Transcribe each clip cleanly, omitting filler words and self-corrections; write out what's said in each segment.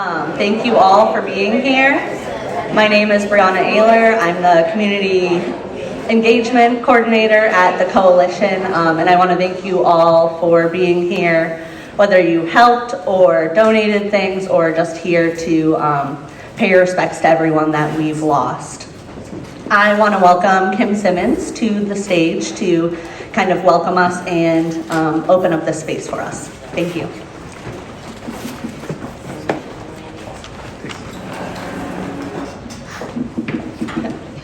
Thank you all for being here. My name is Brianna Ayler. I'm the Community Engagement Coordinator at the Coalition, and I want to thank you all for being here, whether you helped or donated things or just here to pay your respects to everyone that we've lost. I want to welcome Kim Simmons to the stage to kind of welcome us and open up this space for us. Thank you.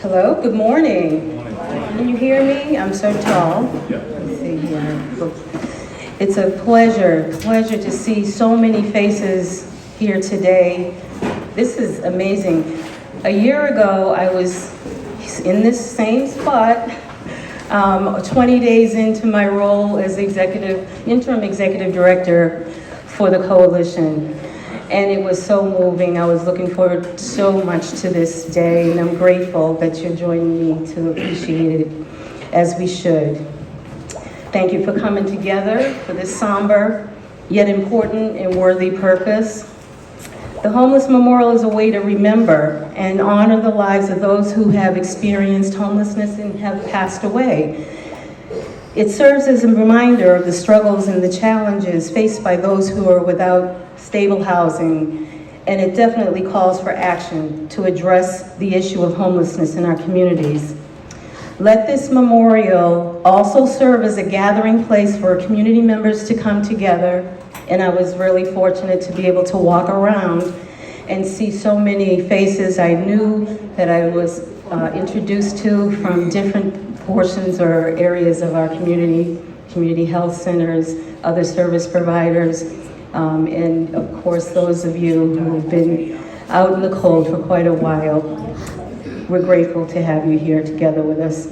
Hello, good morning. Can you hear me? I'm so tall. Let's see here. It's a pleasure to see so many faces here today. This is amazing. A year ago, I was in this same spot, 20 days into my role as interim executive director for the Coalition. And it was so moving. I was looking forward so much to this day, and I'm grateful that you're joining me to appreciate it as we should. Thank you for coming together for this somber, yet important and worthy purpose. The Homeless Memorial is a way to remember and honor the lives of those who have experienced homelessness and have passed away. It serves as a reminder of the struggles and the challenges faced by those who are without stable housing, and it definitely calls for action to address the issue of homelessness in our communities. Let this memorial also serve as a gathering place for community members to come together, and I was really fortunate to be able to walk around and see so many faces I knew that I was introduced to from different portions or areas of our community health centers, other service providers, and of course those of you who have been out in the cold for quite a while. We're grateful to have you here together with us.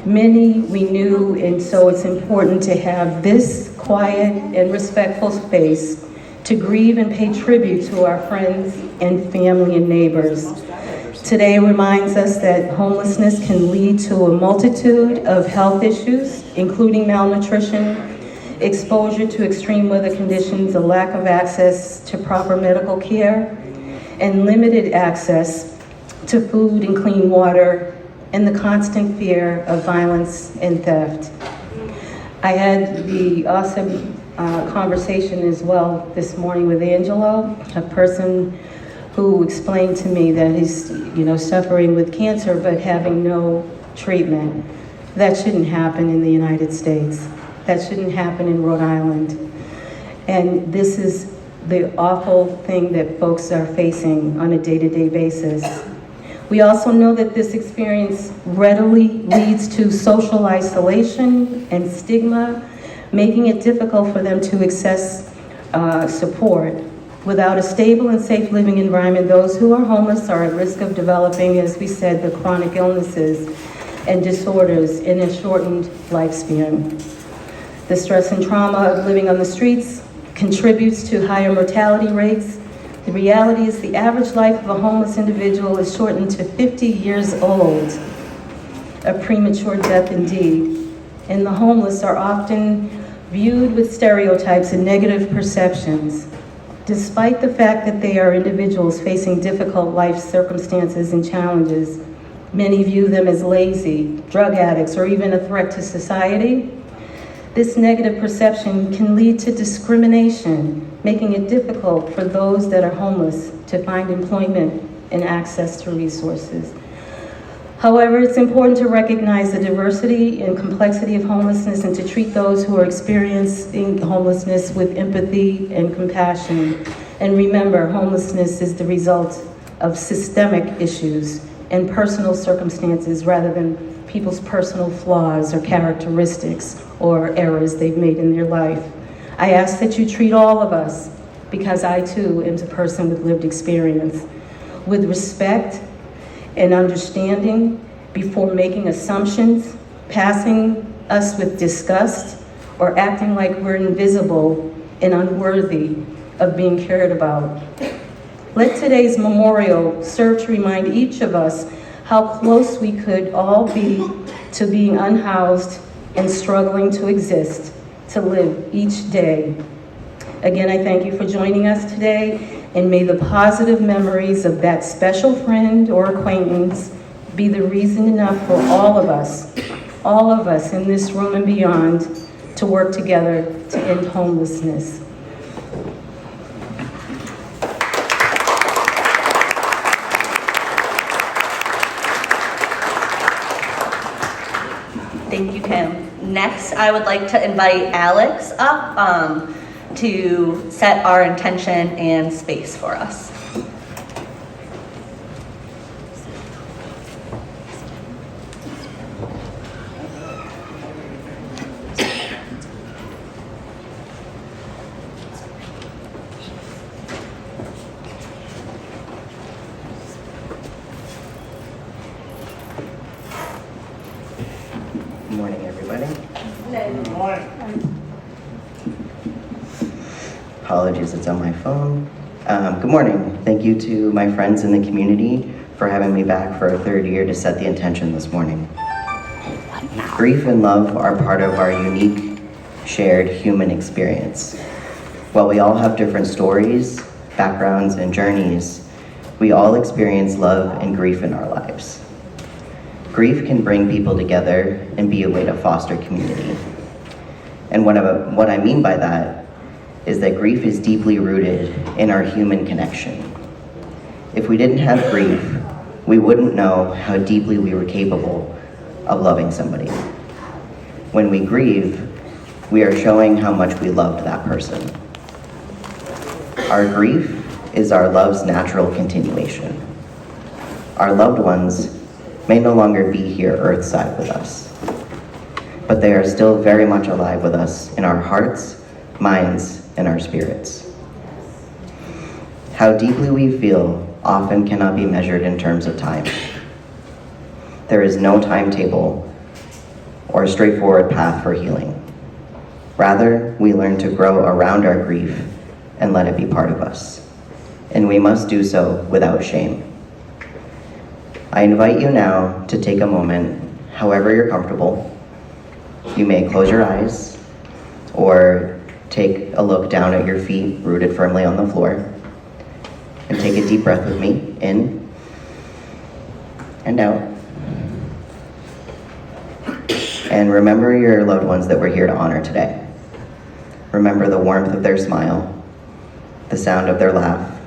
Many we knew, and so it's important to have this quiet and respectful space to grieve and pay tribute to our friends and family and neighbors. Today reminds us that homelessness can lead to a multitude of health issues, including malnutrition, exposure to extreme weather conditions, a lack of access to proper medical care, and limited access to food and clean water, and the constant fear of violence and theft. I had the awesome conversation as well this morning with Angelo, a person who explained to me that he's suffering with cancer but having no treatment. That shouldn't happen in the United States. That shouldn't happen in Rhode Island. And this is the awful thing that folks are facing on a day-to-day basis. We also know that this experience readily leads to social isolation and stigma, making it difficult for them to access support. Without a stable and safe living environment, those who are homeless are at risk of developing, as we said, the chronic illnesses and disorders in a shortened lifespan. The stress and trauma of living on the streets contributes to higher mortality rates. The reality is the average life of a homeless individual is shortened to 50 years old, a premature death indeed. And the homeless are often viewed with stereotypes and negative perceptions. Despite the fact that they are individuals facing difficult life circumstances and challenges, many view them as lazy, drug addicts, or even a threat to society. This negative perception can lead to discrimination, making it difficult for those that are homeless to find employment and access to resources. However, it's important to recognize the diversity and complexity of homelessness and to treat those who are experiencing homelessness with empathy and compassion. And remember, homelessness is the result of systemic issues and personal circumstances rather than people's personal flaws or characteristics or errors they've made in their life. I ask that you treat all of us, because I too am a person with lived experience, with respect and understanding before making assumptions, passing us with disgust, or acting like we're invisible and unworthy of being cared about. Let today's memorial serve to remind each of us how close we could all be to being unhoused and struggling to exist, to live each day. Again, I thank you for joining us today, And may the positive memories of that special friend or acquaintance be the reason enough for all of us in this room and beyond, to work together to end homelessness. Thank you, Kim. Next, I would like to invite Alex up to set our intention and space for us. Good morning, everybody. Good morning. Apologies, it's on my phone. Good morning. Thank you to my friends in the community for having me back for a third year to set the intention this morning. Grief and love are part of our unique, shared human experience. While we all have different stories, backgrounds, and journeys, we all experience love and grief in our lives. Grief can bring people together and be a way to foster community. And what I mean by that is that grief is deeply rooted in our human connection. If we didn't have grief, we wouldn't know how deeply we were capable of loving somebody. When we grieve, we are showing how much we loved that person. Our grief is our love's natural continuation. Our loved ones may no longer be here earthside with us, but they are still very much alive with us in our hearts, minds, and our spirits. How deeply we feel often cannot be measured in terms of time. There is no timetable or straightforward path for healing. Rather, we learn to grow around our grief and let it be part of us. And we must do so without shame. I invite you now to take a moment, however you're comfortable. You may close your eyes or take a look down at your feet rooted firmly on the floor, and take a deep breath with me, in and out. And remember your loved ones that we're here to honor today. Remember the warmth of their smile, the sound of their laugh.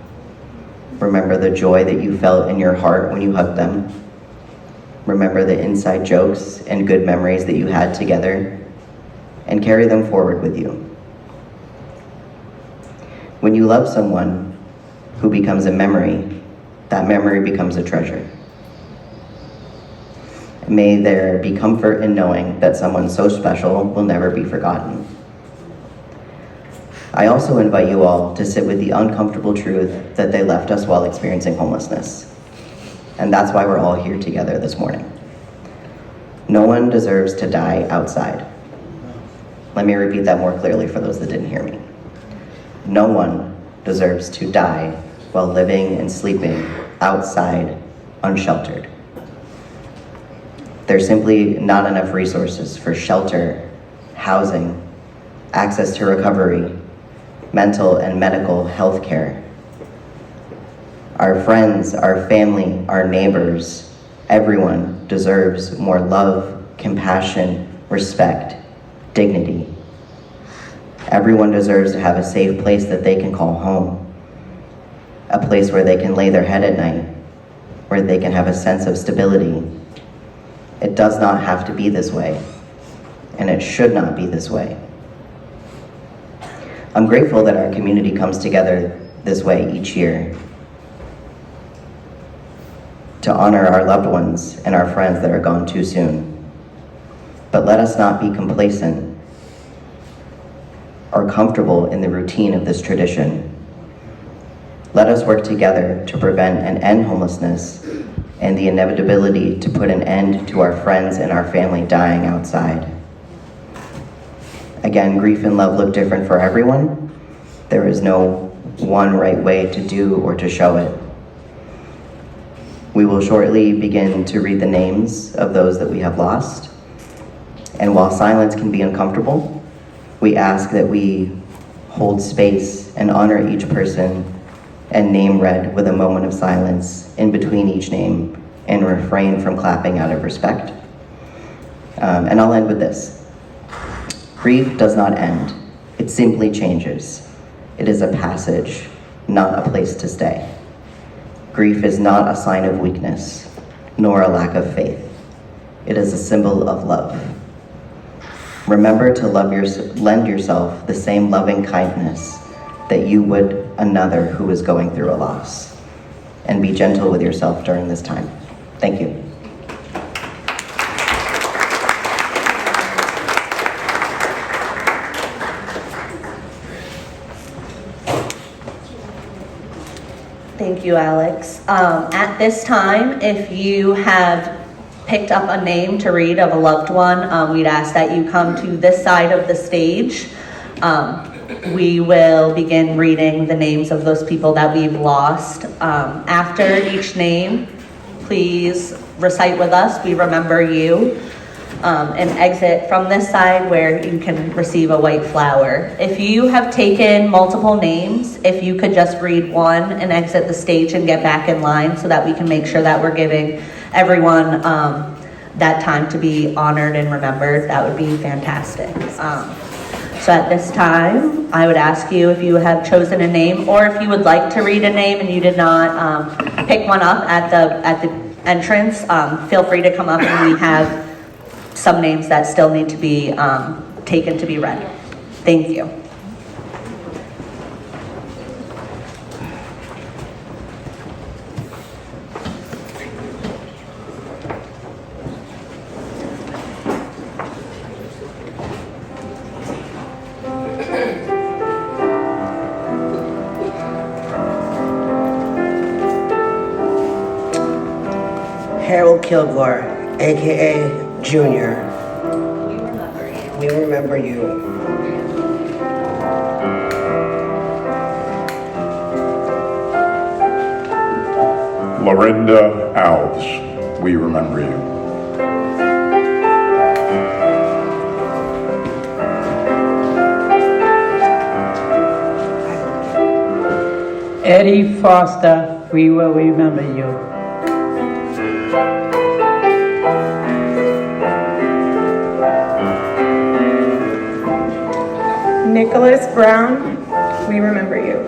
Remember the joy that you felt in your heart when you hugged them. Remember the inside jokes and good memories that you had together, and carry them forward with you. When you love someone who becomes a memory, that memory becomes a treasure. May there be comfort in knowing that someone so special will never be forgotten. I also invite you all to sit with the uncomfortable truth that they left us while experiencing homelessness. And that's why we're all here together this morning. No one deserves to die outside. Let me repeat that more clearly for those that didn't hear me. No one deserves to die while living and sleeping outside, unsheltered. There's simply not enough resources for shelter, housing, access to recovery, mental and medical health care. Our friends, our family, our neighbors, everyone deserves more love, compassion, respect, dignity. Everyone deserves to have a safe place that they can call home, a place where they can lay their head at night, where they can have a sense of stability. It does not have to be this way, and it should not be this way. I'm grateful that our community comes together this way each year to honor our loved ones and our friends that are gone too soon. But let us not be complacent or comfortable in the routine of this tradition. Let us work together to prevent and end homelessness and the inevitability to put an end to our friends and our family dying outside. Again, grief and love look different for everyone. There is no one right way to do or to show it. We will shortly begin to read the names of those that we have lost. And while silence can be uncomfortable, we ask that we hold space and honor each person and name read with a moment of silence in between each name and refrain from clapping out of respect. And I'll end with this. Grief does not end. It simply changes. It is a passage, not a place to stay. Grief is not a sign of weakness, nor a lack of faith. It is a symbol of love. Remember to lend yourself the same loving kindness that you would another who is going through a loss. And be gentle with yourself during this time. Thank you. Thank you, Alex. At this time, if you have picked up a name to read of a loved one, we'd ask that you come to this side of the stage. We will begin reading the names of those people that we've lost. After each name, please recite with us, "We remember you," and exit from this side where you can receive a white flower. If you have taken multiple names, if you could just read one and exit the stage and get back in line so that we can make sure that we're giving everyone that time to be honored and remembered, that would be fantastic. So at this time, I would ask you if you have chosen a name, or if you would like to read a name and you did not pick one up at the entrance, feel free to come up, and we have some names that still need to be taken to be read. Thank you. Harold Kilgore, aka Junior. We remember you. Lorinda Alves, we remember you. Eddie Foster, we will remember you. Nicholas Brown, we remember you.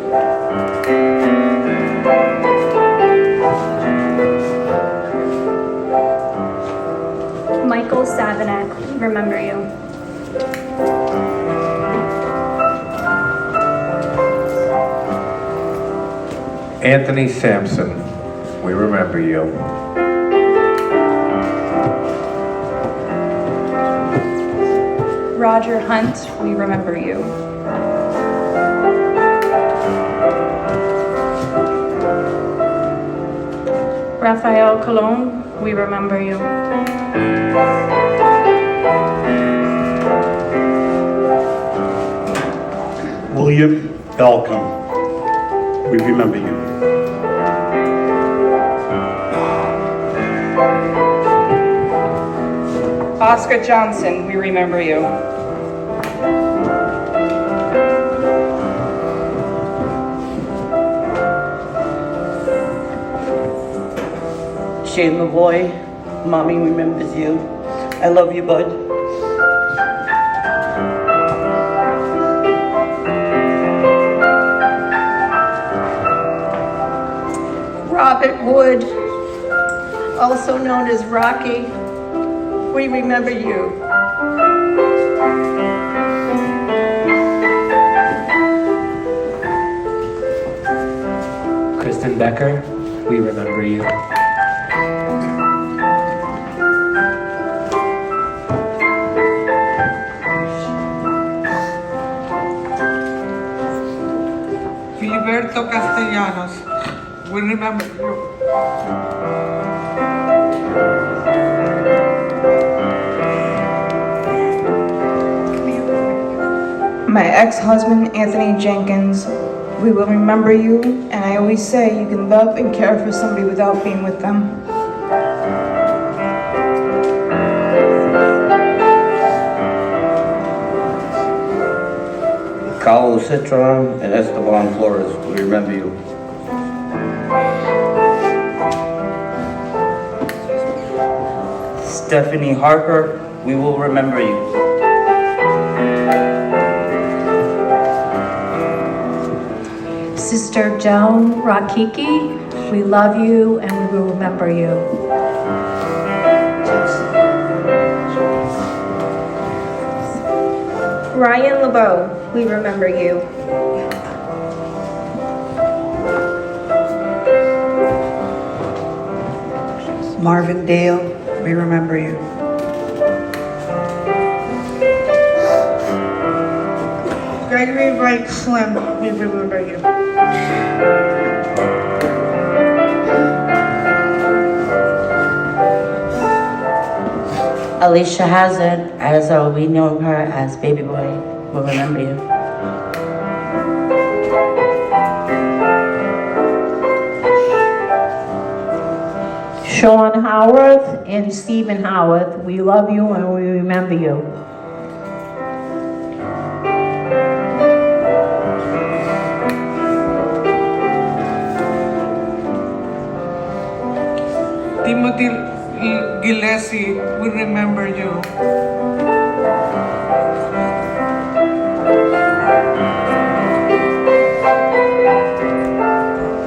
Michael Savanak, we remember you. Anthony Sampson, we remember you. Roger Hunt, we remember you. Rafael Colon, we remember you. William Balcom, we remember you. Oscar Johnson, we remember you. Shane Lavoy, Mommy remembers you. I love you, bud. Robert Wood, also known as Rocky, we remember you. Kristen Becker, we remember you. Filiberto Castellanos, we remember you. My ex-husband, Anthony Jenkins, we will remember you, and I always say you can love and care for somebody without being with them. Carlos Citron and Esteban Flores, we remember you. Stephanie Harper, we will remember you. Sister Joan Rakiki, we love you and we will remember you. Ryan LeBeau, we remember you. Marvin Dale, we remember you. Gregory Wright Slim, we remember you. Alicia Hazard, as we know her as Baby Boy, will remember you. Sean Howarth and Stephen Howarth, we love you and we remember you. Timothy Gillespie, we remember you.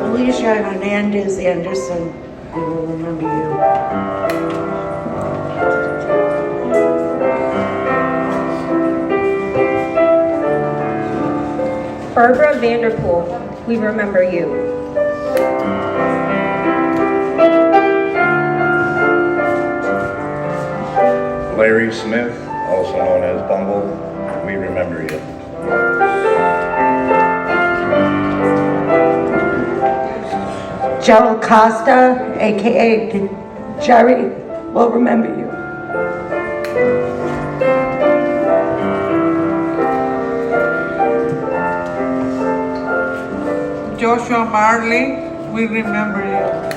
Alicia Hernandez Anderson, we will remember you. Barbara Vanderpool, we remember you. Larry Smith, also known as Bumble, we remember you. Gerald Costa, aka Jerry, will remember you. Joshua Marley, we remember you.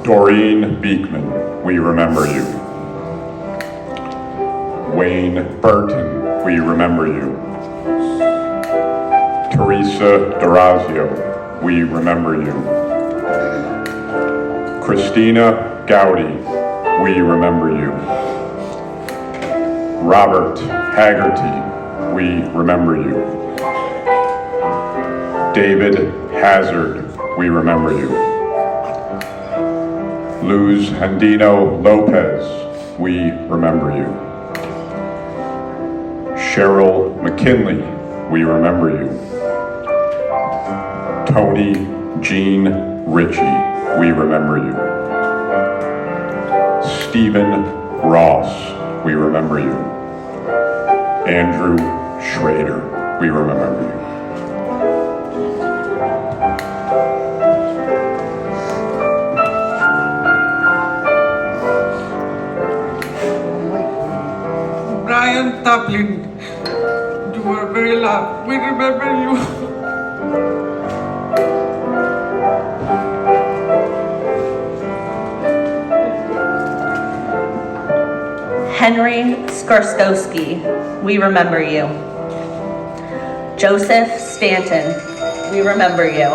Doreen Beekman, we remember you. Wayne Burton, we remember you. Teresa D'Orazio, we remember you. Christina Gowdy, we remember you. Robert Haggerty, we remember you. David Hazard, we remember you. Luz Andino Lopez, we remember you. Cheryl McKinley, we remember you. Tony Jean Ritchie, we remember you. Stephen Ross, we remember you. Andrew Schrader, we remember you. Brian Taplin, you were very loved. We remember you. Henry Skarskowski, we remember you. Joseph Stanton, we remember you.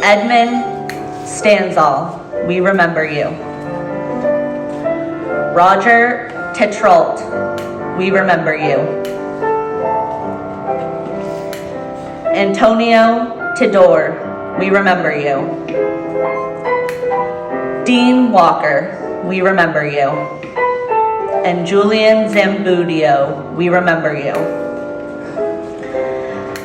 Edmund Stanzal, we remember you. Roger Tetrault, we remember you. Antonio Tidor, we remember you. Dean Walker, we remember you. And Julian Zambudio, we remember you.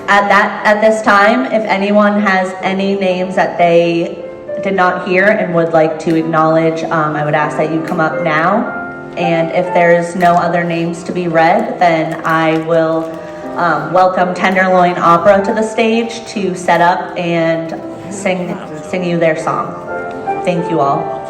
At this time, if anyone has any names that they did not hear and would like to acknowledge, I would ask that you come up now. And if there's no other names to be read, then I will welcome Tenderloin Opera to the stage to set up and sing you their song. Thank you all.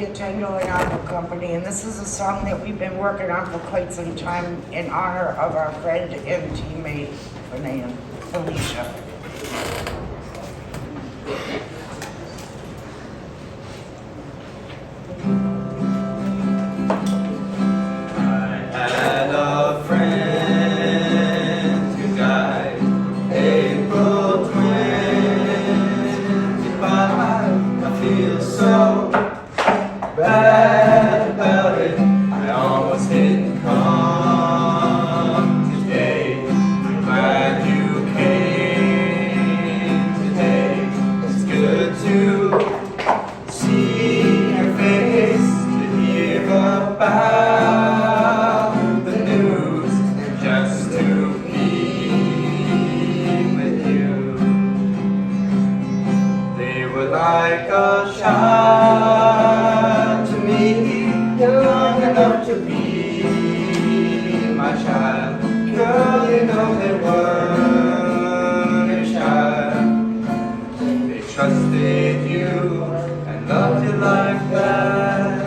the Attendant Opera Company, and this is a song that we've been working on for quite some time in honor of our friend and teammate, Felicia. Had a friend who died April 25. I feel so bad about it. I almost didn't come today. I'm glad you came today. It's good to see your face, to hear about the news, and just to be with you. They were like a child to me, young enough to be my child. Girl, you know they weren't a child. They trusted you and loved you like that.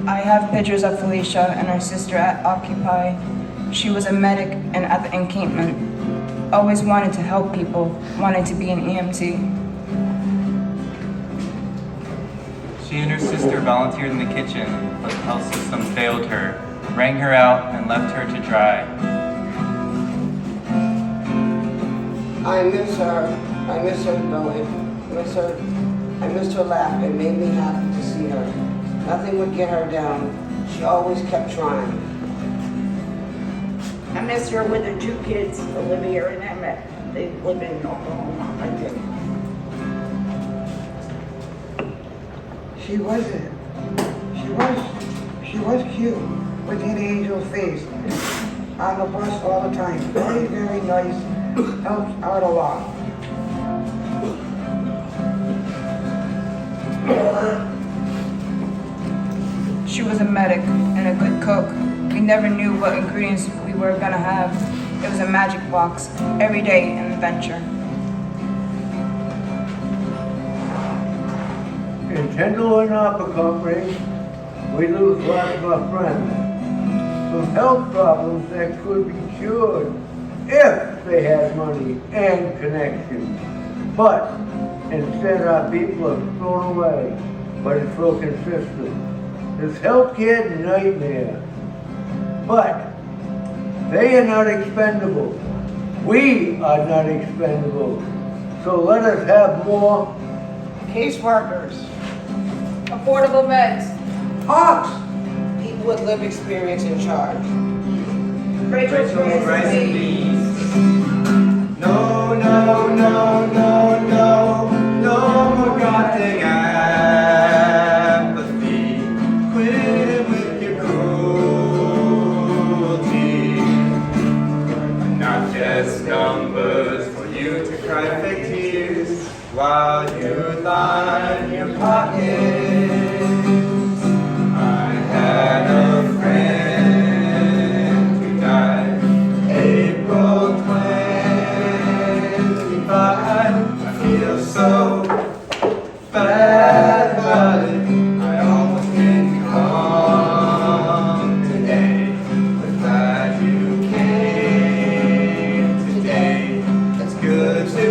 I have pictures of Felicia and her sister at Occupy. She was a medic and at the encampment. Always wanted to help people, wanted to be an EMT. She and her sister volunteered in the kitchen, but the health system failed her, rang her out, and left her to dry. I miss her. I miss her going. I missed her laugh. It made me happy to see her. Nothing would get her down. She always kept trying. I miss her with her two kids, Olivia and Emmett. They live in Oklahoma, I think. She was cute with an angel face. On the bus all the time. Very, very nice. Helps out a lot. She was a medic and a good cook. We never knew what ingredients we were gonna have. It was a magic box, every day an adventure. In Attendant Opera Company, we lose lots of our friends from health problems that could be cured if they had money and connections. But instead our people are thrown away by the broken system. This healthcare nightmare. But they are not expendable. We are not expendable. So let us have more Caseworkers. Affordable beds. Hawks! People with lived experience in charge. Rachel's Rice and beans. No, no, no, no, no, no more goddamn apathy. Quit with your cruelty. Not just numbers for you to cry fake tears while you line your pockets. I had a friend who died April 25. I feel so bad about it. I almost didn't come today, but glad you came today. It's good to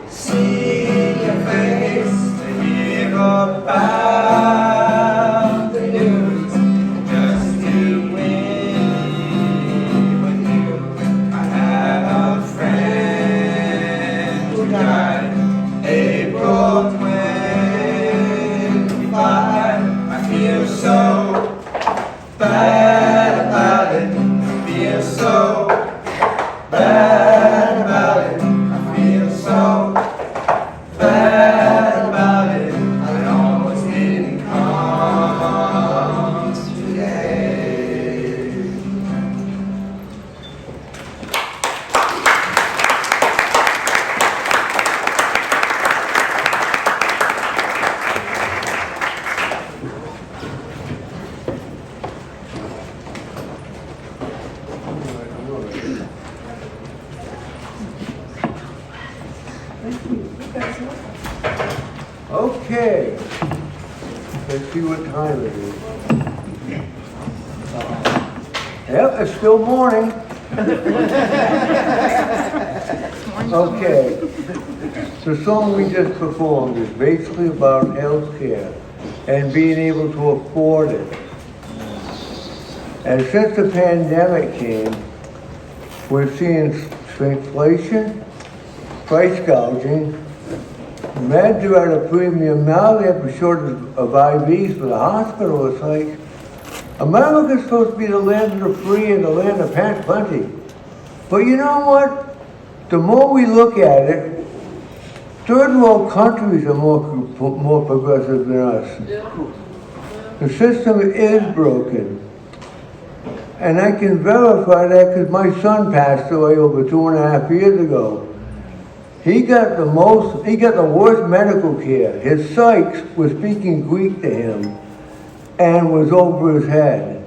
see your face, to hear about Let's see what time it is. Yep, it's still morning. Okay. The song we just performed is basically about healthcare and being able to afford it. And since the pandemic came, we're seeing inflation, price gouging, meds are at a premium now. They have a shortage of IVs for the hospital. It's like, America's supposed to be the land of the free and the land of plenty. But you know what? The more we look at it, third world countries are more progressive than us. The system is broken. And I can verify that because my son passed away over 2.5 years ago. He got the worst medical care. His psych was speaking Greek to him and was over his head.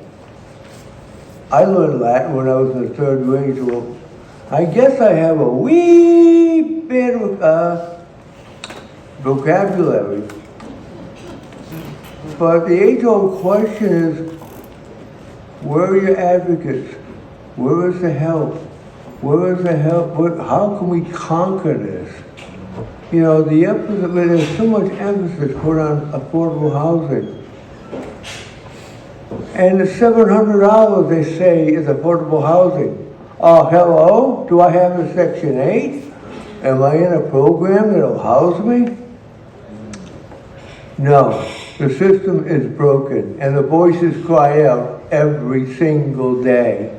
I learned Latin when I was in the 3rd grade, so I guess I have a wee bit of vocabulary. But the age-old question is, where are your advocates? Where is the help? Where is the help? How can we conquer this? You know, there's so much emphasis put on affordable housing. And the $700 they say is affordable housing. Oh, hello? Do I have a Section 8? Am I in a program that'll house me? No, the system is broken and the voices cry out every single day.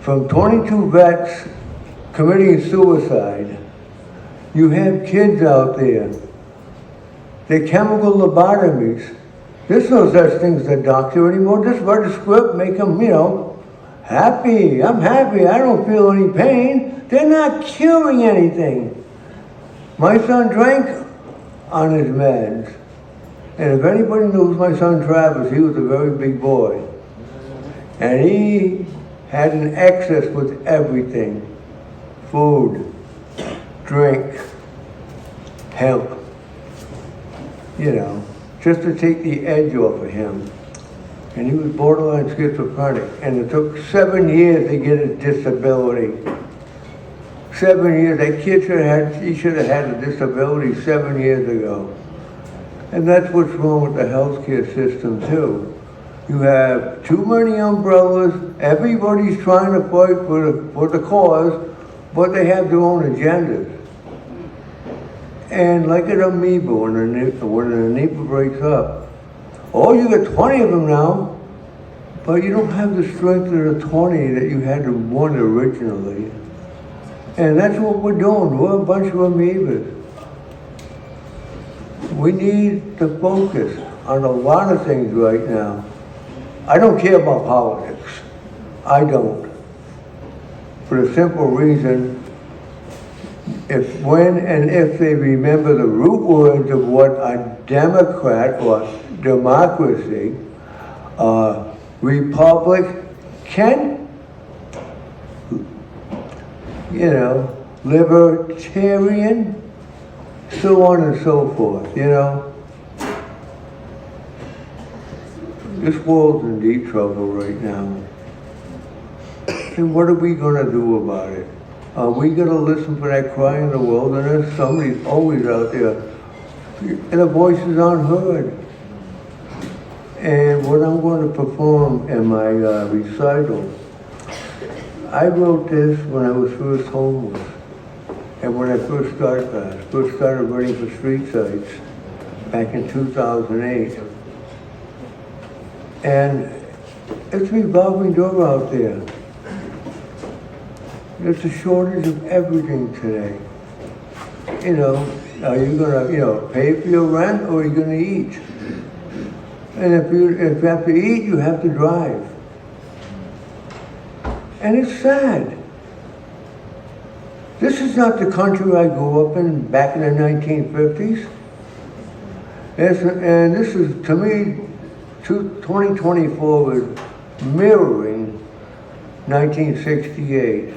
From 22 vets committing suicide, you have kids out there. They're chemical lobotomies. There's no such thing as a doctor anymore. Just write a script, make them, happy. I'm happy. I don't feel any pain. They're not curing anything. My son drank on his meds. And if anybody knows my son Travis, he was a very big boy. And he had an excess with everything. Food, drink, hemp. Just to take the edge off of him. And he was borderline schizophrenic. And it took 7 years to get his disability. 7 years. That kid should have had a disability 7 years ago. And that's what's wrong with the healthcare system too. You have too many umbrellas. Everybody's trying to fight for the cause, but they have their own agendas. And like an amoeba, when an amoeba breaks up, you got 20 of them now, but you don't have the strength of the 20 that you had to one originally. And that's what we're doing. We're a bunch of amoebas. We need to focus on a lot of things right now. I don't care about politics. I don't. For the simple reason, when and if they remember the root words of what a Democrat or democracy, republic, libertarian, so on and so forth, This world's in deep trouble right now. And what are we going to do about it? Are we going to listen for that cry in the wilderness? Somebody's always out there. And the voice is unheard. And what I'm going to perform in my recital, I wrote this when I was first homeless. And when I first started running for street sites back in 2008. And it's a revolving door out there. There's a shortage of everything today. Are you gonna, pay for your rent or are you gonna eat? And if you have to eat, you have to drive. And it's sad. This is not the country I grew up in back in the 1950s. And this is, to me, 2024 was mirroring 1968.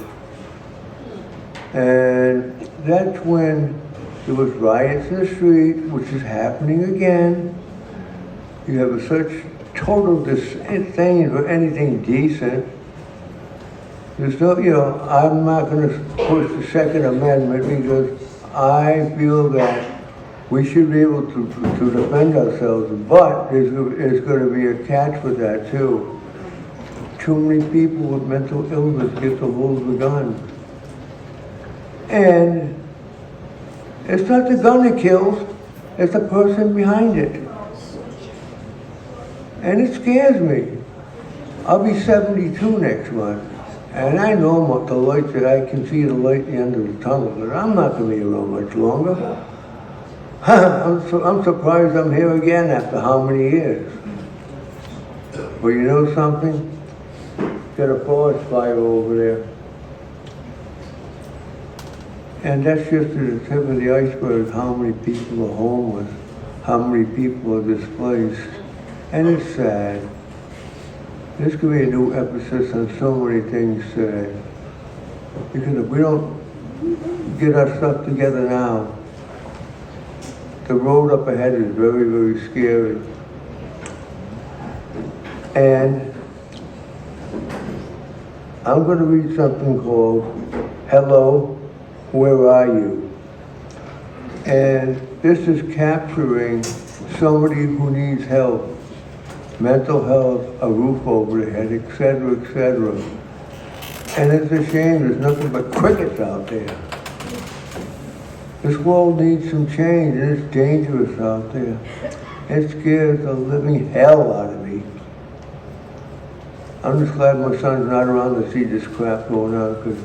And that's when there was riots in the street, which is happening again. You have such total disdain for anything decent. There's no, I'm not going to push the Second Amendment because I feel that we should be able to defend ourselves, but there's going to be a catch with that too. Too many people with mental illness get the hold of a gun. And it's not the gun that kills, it's the person behind it. And it scares me. I'll be 72 next month. And I know what the light that I can see the light at the end of the tunnel, but I'm not going to be around much longer. I'm surprised I'm here again after how many years. But you know something? Got a forest fire over there. And that's just the tip of the iceberg, how many people are homeless, how many people are displaced. And it's sad. This could be a new emphasis on so many things sad. Because if we don't get our stuff together now, the road up ahead is very, very scary. And I'm going to read something called Hello, Where Are You? And this is capturing somebody who needs help, mental health, a roof over their head, etc., etc. And it's a shame there's nothing but crickets out there. This world needs some change, and it's dangerous out there. It scares the living hell out of me. I'm just glad my son's not around to see this crap going on, because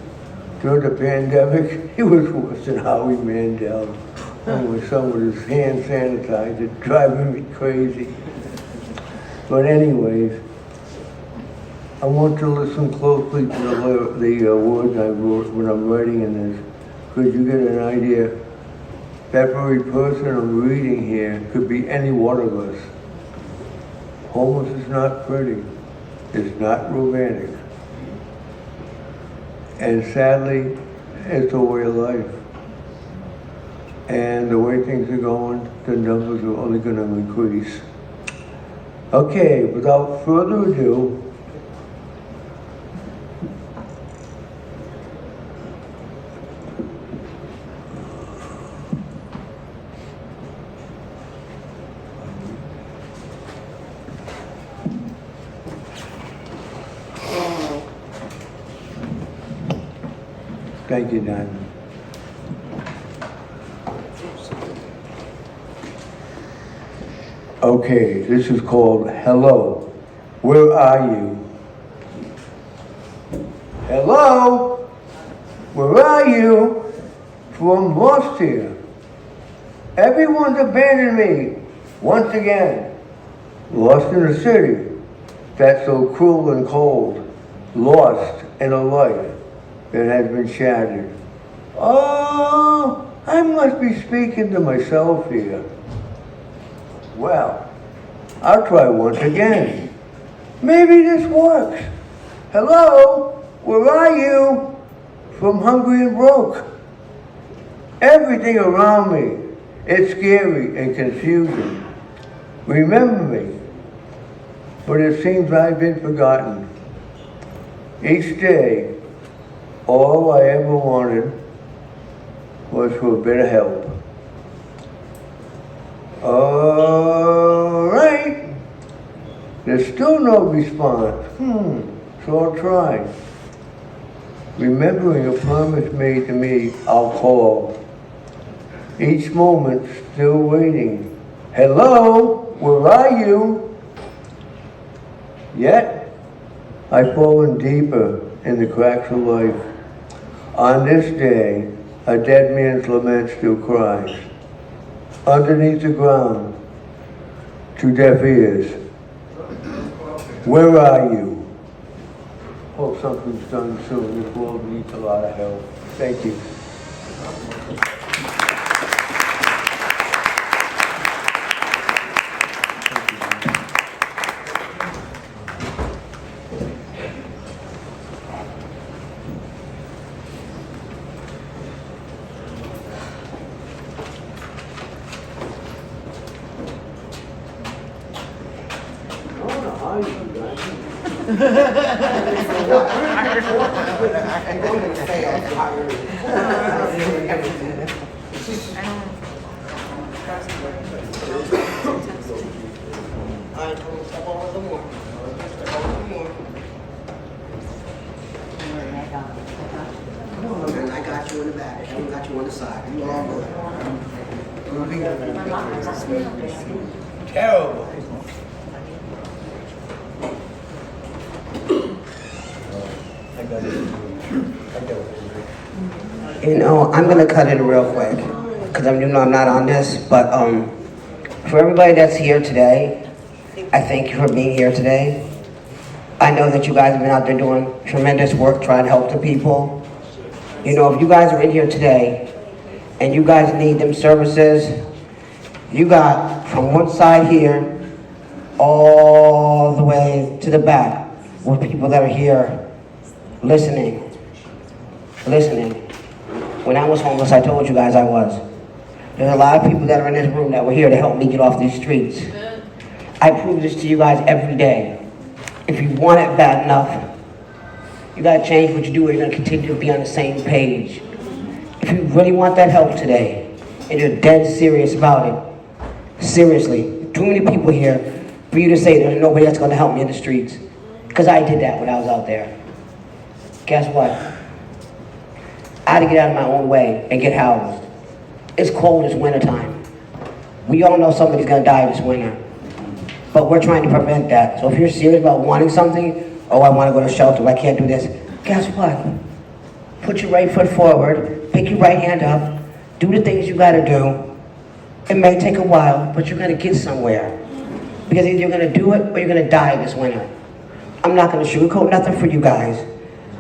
during the pandemic, it was worse than Howie Mandel. And my son with his hand sanitizer driving me crazy. But anyways, I want you to listen closely to the words I wrote when I'm writing in this, because you get an idea. That very person I'm reading here could be any one of us. Homeless is not pretty. It's not romantic. And sadly, it's a way of life. And the way things are going, the numbers are only going to increase. Okay, without further ado, thank you, Don. Okay, this is called Hello, Where Are You? Hello, where are you? From Lost here. Everyone's abandoned me, once again. Lost in a city that's so cruel and cold. Lost in a life that has been shattered. Oh, I must be speaking to myself here. Well, I'll try once again. Maybe this works. Hello, where are you? From Hungry and Broke. Everything around me, it's scary and confusing. Remember me, but it seems I've been forgotten. Each day, all I ever wanted was for a bit of help. All right. There's still no response. So I'll try. Remembering a promise made to me, I'll call. Each moment, still waiting. Hello, where are you? Yet, I've fallen deeper in the cracks of life. On this day, a dead man's lament still cries. Underneath the ground, to deaf ears. Where are you? Hope something's done soon. This world needs a lot of help. Thank you. I got you in the back. I got you on the side. You all good. Terrible. You know, I'm gonna cut it real quick, because I'm not on this, but for everybody that's here today, I thank you for being here today. I know that you guys have been out there doing tremendous work trying to help the people. You know, if you guys are in here today and you guys need them services, you got from one side here all the way to the back with people that are here listening. When I was homeless, I told you guys I was. There's a lot of people that are in this room that were here to help me get off these streets. I prove this to you guys every day. If you want it bad enough, you gotta change what you do or you're gonna continue to be on the same page. If you really want that help today, and you're dead serious about it, seriously, too many people here for you to say there's nobody that's gonna help me in the streets. Because I did that when I was out there. Guess what? I had to get out of my own way and get housed. It's cold, it's wintertime. We all know somebody's gonna die this winter. But we're trying to prevent that. So if you're serious about wanting something, oh, I wanna go to shelter, I can't do this. Guess what? Put your right foot forward, pick your right hand up, do the things you gotta do. It may take a while, but you're gonna get somewhere. Because either you're gonna do it or you're gonna die this winter. I'm not gonna sugarcoat nothing for you guys.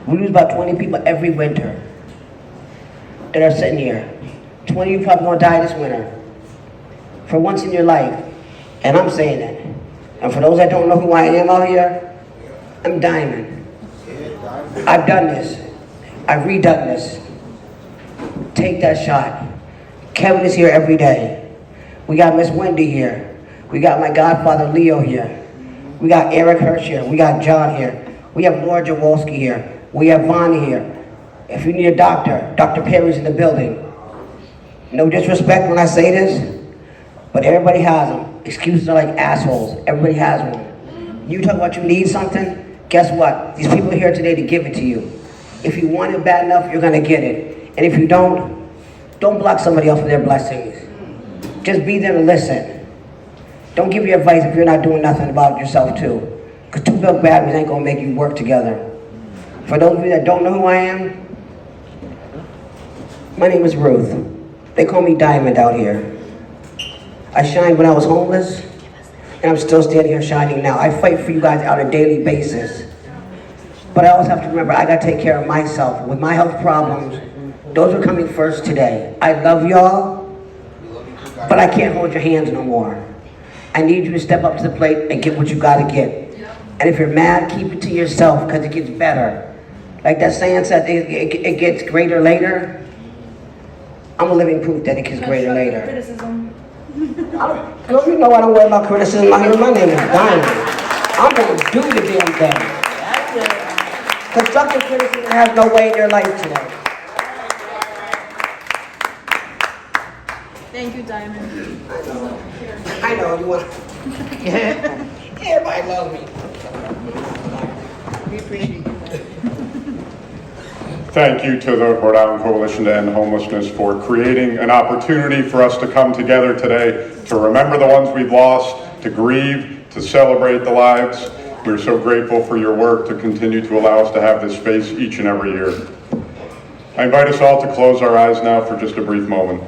We lose about 20 people every winter that are sitting here. 20 of you probably gonna die this winter. For once in your life. And I'm saying it. And for those that don't know who I am out here, I'm Diamond. I've done this. I've redone this. Take that shot. Kevin is here every day. We got Miss Wendy here. We got my godfather Leo here. We got Eric Hirsch here. We got John here. We have Laura Jaworski here. We have Bonnie here. If you need a doctor, Dr. Perry's in the building. No disrespect when I say this, but everybody has them. Excuses are like assholes. Everybody has one. You talk about you need something, guess what? These people are here today to give it to you. If you want it bad enough, you're gonna get it. And if you don't block somebody else for their blessings. Just be there to listen. Don't give your advice if you're not doing nothing about it yourself too. Because two big batteries ain't gonna make you work together. For those of you that don't know who I am, my name is Ruth. They call me Diamond out here. I shined when I was homeless, and I'm still standing here shining now. I fight for you guys on a daily basis. But I always have to remember, I gotta take care of myself. With my health problems, those are coming first today. I love y'all, but I can't hold your hands no more. I need you to step up to the plate and get what you gotta get. And if you're mad, keep it to yourself, because it gets better. Like that saying said, it gets greater later. I'm a living proof that it gets greater later. Criticism. Girl, you know I don't worry about criticism out here. My name is Diamond. I'm gonna do the damn thing. Constructive criticism has no way in your life today. Thank you, Diamond. I know you want. Everybody loves me. We appreciate you. Thank you to the Rhode Island Coalition to End Homelessness for creating an opportunity for us to come together today to remember the ones we've lost, to grieve, to celebrate the lives. We're so grateful for your work to continue to allow us to have this space each and every year. I invite us all to close our eyes now for just a brief moment.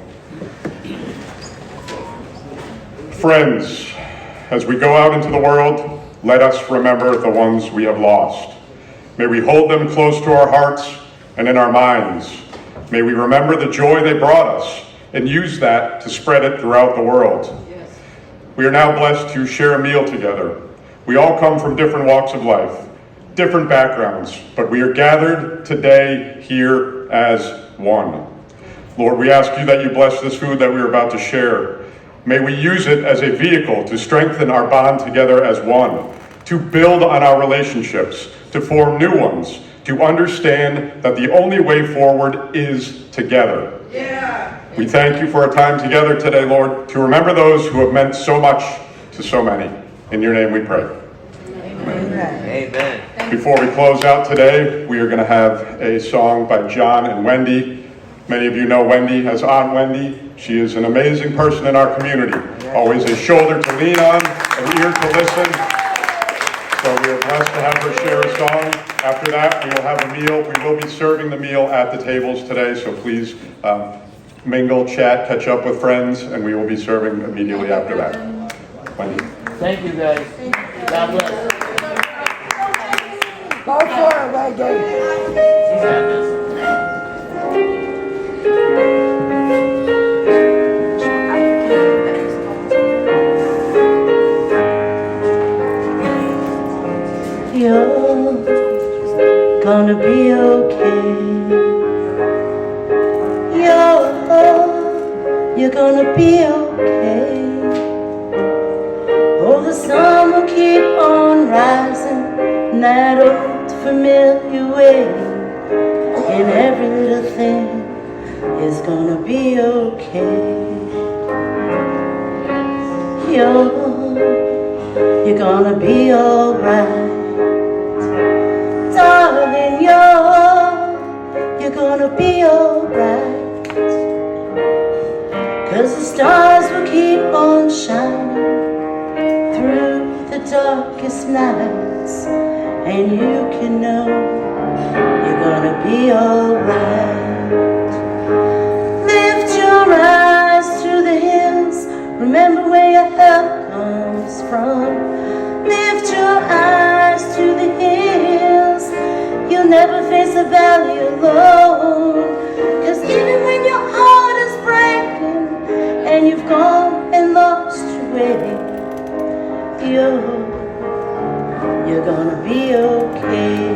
Friends, as we go out into the world, let us remember the ones we have lost. May we hold them close to our hearts and in our minds. May we remember the joy they brought us and use that to spread it throughout the world. Yes. We are now blessed to share a meal together. We all come from different walks of life, different backgrounds, but we are gathered today here as one. Lord, we ask you that you bless this food that we are about to share. May we use it as a vehicle to strengthen our bond together as one, to build on our relationships, to form new ones, to understand that the only way forward is together. We thank you for our time together today, Lord, to remember those who have meant so much to so many. In your name we pray. Amen. Before we close out today, we are going to have a song by John and Wendy. Many of you know Wendy as Aunt Wendy. She is an amazing person in our community, always a shoulder to lean on, an ear to listen. So we are blessed to have her share a song. After that, we will have a meal. We will be serving the meal at the tables today, so please mingle, chat, catch up with friends, and we will be serving immediately after that. Wendy. Thank you, guys. God bless. Go for it, Wendy. She's got this. You're gonna be okay. You're gonna be okay. Oh, the sun will keep on rising in that old familiar way, and every little thing is gonna be okay. You're gonna be alright. Darling, you're gonna be alright. 'Cause the stars will keep on shining through the darkest nights, and you can know you're gonna be alright. Lift your eyes to the hills, remember where your help comes from. Lift your eyes to the hills, you'll never face a valley alone. 'Cause even when your heart is breaking and you've gone and lost your way, you're gonna be okay.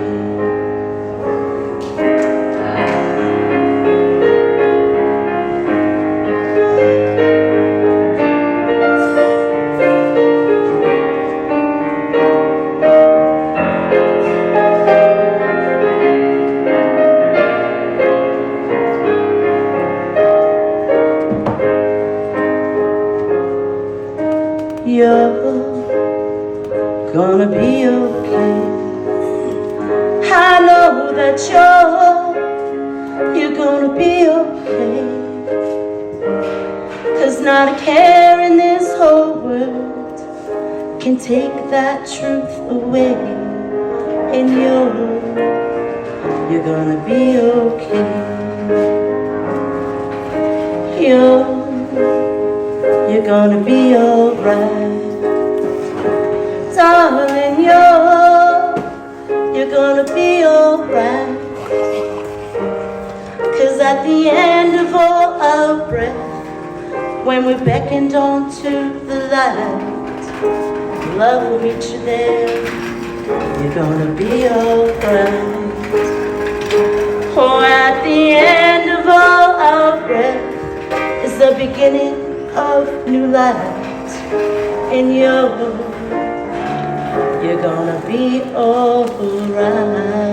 You're gonna be okay. I know that you're gonna be okay. 'Cause not a care in this whole world can take that truth away. And you're gonna be okay. You're gonna be alright. Darling, you're gonna be alright. 'Cause at the end of all our breath, when we're beckoned onto the light, love will meet you there. You're gonna be alright. Oh, at the end of all our breath is the beginning of new light, and you're gonna be alright.